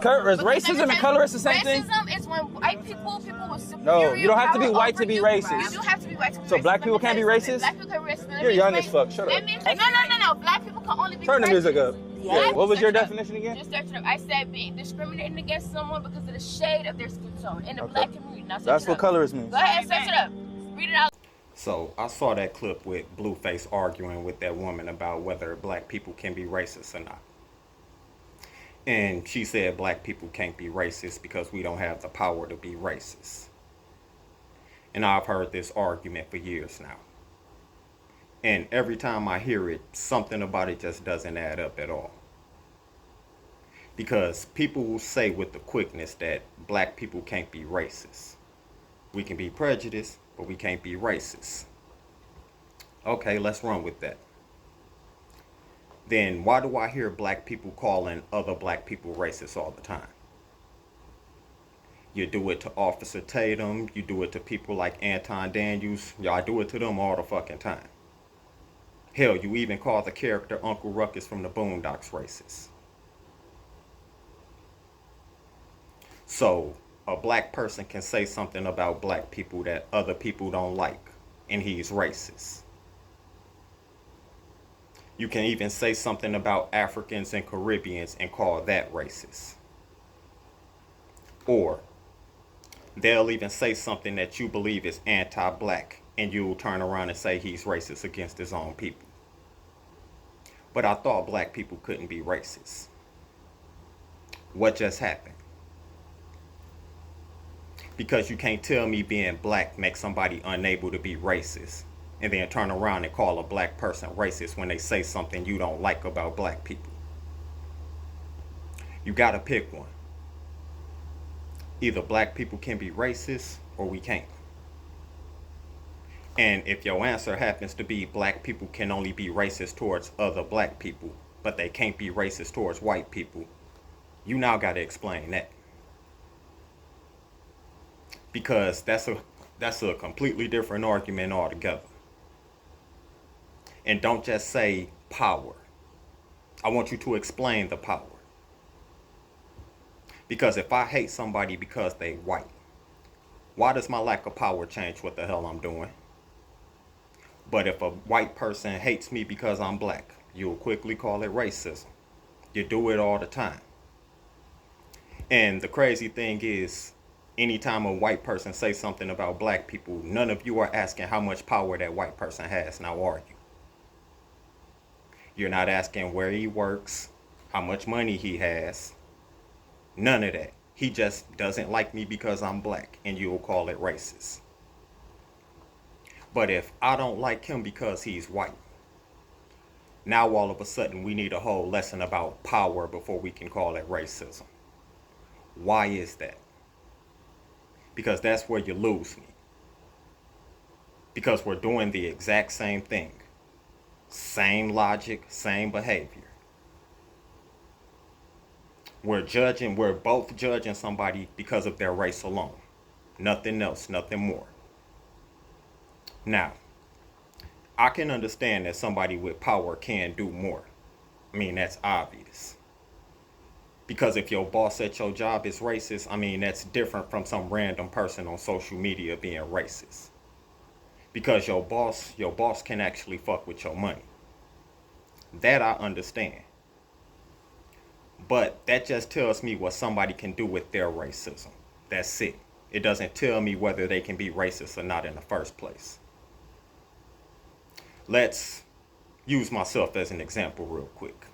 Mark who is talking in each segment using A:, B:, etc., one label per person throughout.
A: Is racism and colorist the same thing?
B: Racism is when white people with superior
A: No, you don't have to be
B: power
A: white to
B: over
A: be
B: you.
A: racist.
B: You do have to be white to be racist.
A: So black people can't be racist?
B: Black people can be racist.
A: You're young as fuck. Shut up.
B: No. Black people can only be
A: Turn the
B: racist.
A: music up. Yeah. What was your definition again?
B: Just search it up. I said being discriminating against someone because of the shade of their skin tone in the black community. Now
A: That's what colorist means.
B: Go ahead and search it up. Read it out.
C: So I saw that clip with Blueface arguing with that woman about whether black people can be racist or not. And she said black people can't be racist because we don't have the power to be racist. And I've heard this argument for years now. And every time I hear it, something about it just doesn't add up at all. Because people will say with the quickness that black people can't be racist. We can be prejudiced, but we can't be racist. Okay, let's run with that. Then why do I hear black people calling other black people racist all the time? You do it to Officer Tatum, you do it to people like Anton Daniels, y'all do it to them all the fucking time. Hell, you even call the character Uncle Ruckus from the Boondocks racist. So, a black person can say something about black people that other people don't like, and he's racist. You can even say something about Africans and Caribbeans and call that racist. Or they'll even say something that you believe is anti-black and you'll turn around and say he's racist against his own people. But I thought black people couldn't be racist. What just happened? Because you can't tell me being black makes somebody unable to be racist and then turn around and call a black person racist when they say something you don't like about black people. You gotta pick one. Either black people can be racist or we can't. And if your answer happens to be black people can only be racist towards other black people, but they can't be racist towards white people, you now gotta explain that. Because that's a completely different argument altogether. And don't just say power. I want you to explain the power. Because if I hate somebody because they white, why does my lack of power change what the hell I'm doing? But if a white person hates me because I'm black, you'll quickly call it racism. You do it all the time. And the crazy thing is, anytime a white person says something about black people, none of you are asking how much power that white person has, now are you? You're not asking where he works, how much money he has, none of that. He just doesn't like me because I'm black, and you'll call it racist. But if I don't like him because he's white, now all of a sudden we need a whole lesson about power before we can call it racism. Why is that? Because that's where you lose me. Because we're doing the exact same thing. Same logic, same behavior. We're both judging somebody because of their race alone. Nothing else, nothing more. Now, I can understand that somebody with power can do more. I mean, that's obvious. Because if your boss at your job is racist, I mean, that's different from some random person on social media being racist. Because your boss can actually fuck with your money. That I understand. But that just tells me what somebody can do with their racism. That's it. It doesn't tell me whether they can be racist or not in the first place. Let's use myself as an example real quick.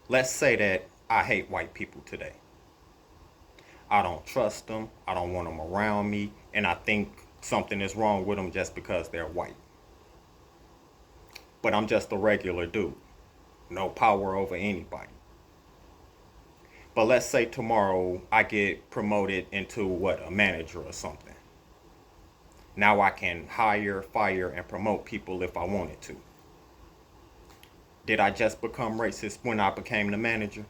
C: Let's say that I hate white people today. I don't trust them. I don't want them around me. And I think something is wrong with them just because they're white. But I'm just a regular dude. No power over anybody. But let's say tomorrow I get promoted into a manager or something. Now I can hire, fire, and promote people if I wanted to. Did I just become racist when I became the manager?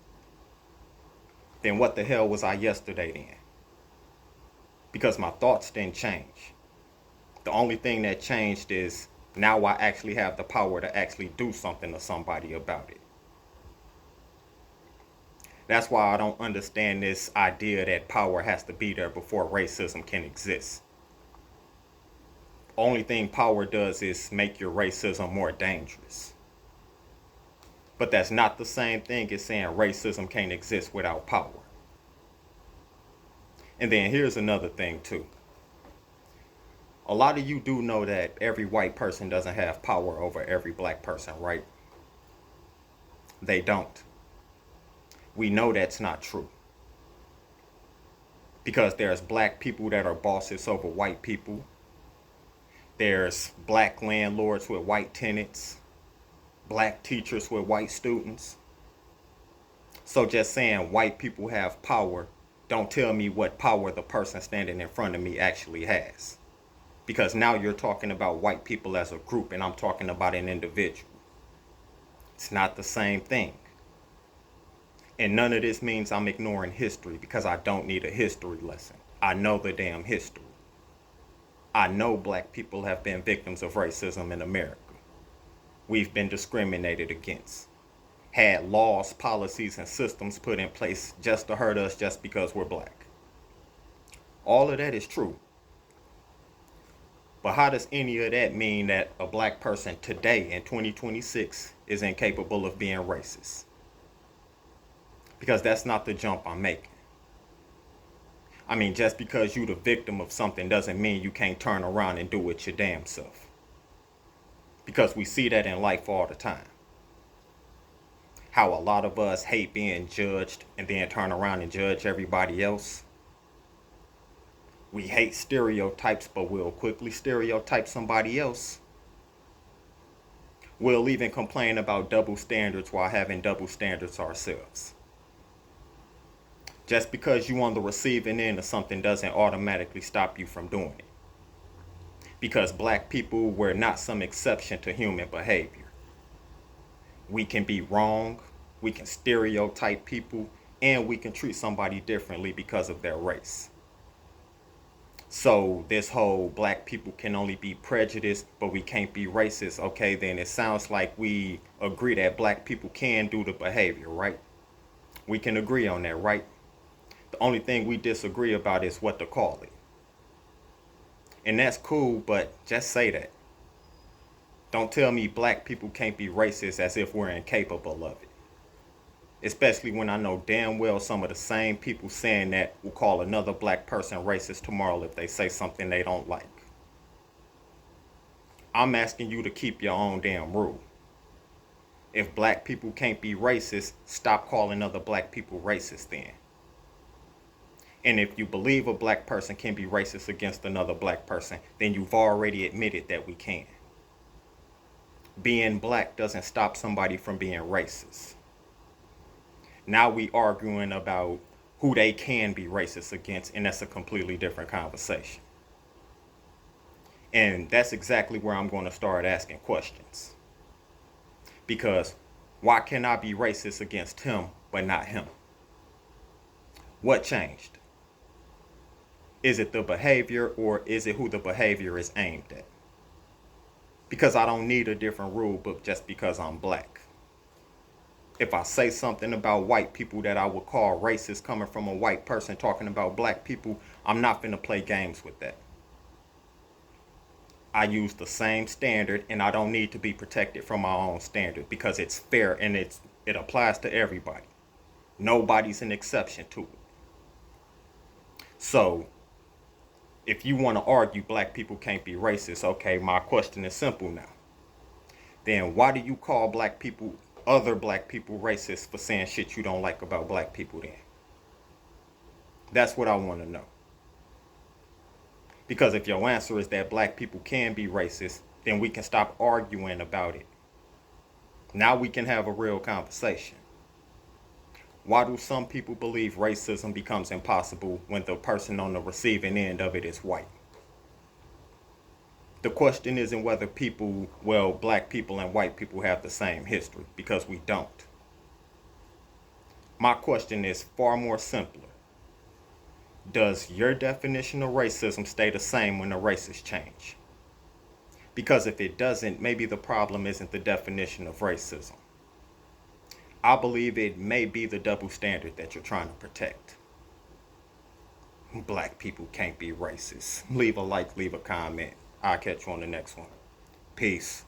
C: Then what the hell was I yesterday then? Because my thoughts didn't change. The only thing that changed is now I actually have the power to actually do something to somebody about it. That's why I don't understand this idea that power has to be there before racism can exist. Only thing power does is make your racism more dangerous. But that's not the same thing as saying racism can't exist without power. And then here's another thing too. A lot of you do know that every white person doesn't have power over every black person, right? They don't. We know that's not true. Because there's black people that are bosses over white people. There's black landlords with white tenants. Black teachers with white students. So just saying white people have power, don't tell me what power the person standing in front of me actually has. Because now you're talking about white people as a group and I'm talking about an individual. It's not the same thing. And none of this means I'm ignoring history because I don't need a history lesson. I know the damn history. I know black people have been victims of racism in America. We've been discriminated against. Had laws, policies, and systems put in place just to hurt us just because we're black. All of that is true. But how does any of that mean that a black person today in 2026 is incapable of being racist? Because that's not the jump I'm making. I mean, just because you're the victim of something doesn't mean you can't turn around and do it your damn self. Because we see that in life all the time. How a lot of us hate being judged and then turn around and judge everybody else. We hate stereotypes, but we'll quickly stereotype somebody else. We'll even complain about double standards while having double standards ourselves. Just because you're on the receiving end of something doesn't automatically stop you from doing it. Because black people were not some exception to human behavior. We can be wrong, we can stereotype people, and we can treat somebody differently because of their race. So this whole black people can only be prejudiced, but we can't be racist. Okay, then it sounds like we agree that black people can do the behavior, right? We can agree on that, right? The only thing we disagree about is what to call it. And that's cool, but just say that. Don't tell me black people can't be racist as if we're incapable of it. Especially when I know damn well some of the same people saying that will call another black person racist tomorrow if they say something they don't like. I'm asking you to keep your own damn rule. If black people can't be racist, stop calling other black people racist then. And if you believe a black person can be racist against another black person, then you've already admitted that we can. Being black doesn't stop somebody from being racist. Now we arguing about who they can be racist against, and that's a completely different conversation. And that's exactly where I'm going to start asking questions. Because why can I be racist against him, but not him? What changed? Is it the behavior, or is it who the behavior is aimed at? Because I don't need a different rule book just because I'm black. If I say something about white people that I would call racist coming from a white person talking about black people, I'm not finna play games with that. I use the same standard and I don't need to be protected from my own standard because it's fair and it applies to everybody. Nobody's an exception to it. So if you want to argue black people can't be racist, okay, my question is simple now. Then why do you call black people, other black people, racist for saying shit you don't like about black people then? That's what I want to know. Because if your answer is that black people can be racist, then we can stop arguing about it. Now we can have a real conversation. Why do some people believe racism becomes impossible when the person on the receiving end of it is white? The question isn't whether people, well, black people and white people have the same history, because we don't. My question is far more simpler. Does your definition of racism stay the same when the races change? Because if it doesn't, maybe the problem isn't the definition of racism. I believe it may be the double standard that you're trying to protect. Black people can't be racist. Leave a like, leave a comment. I'll catch you on the next one. Peace.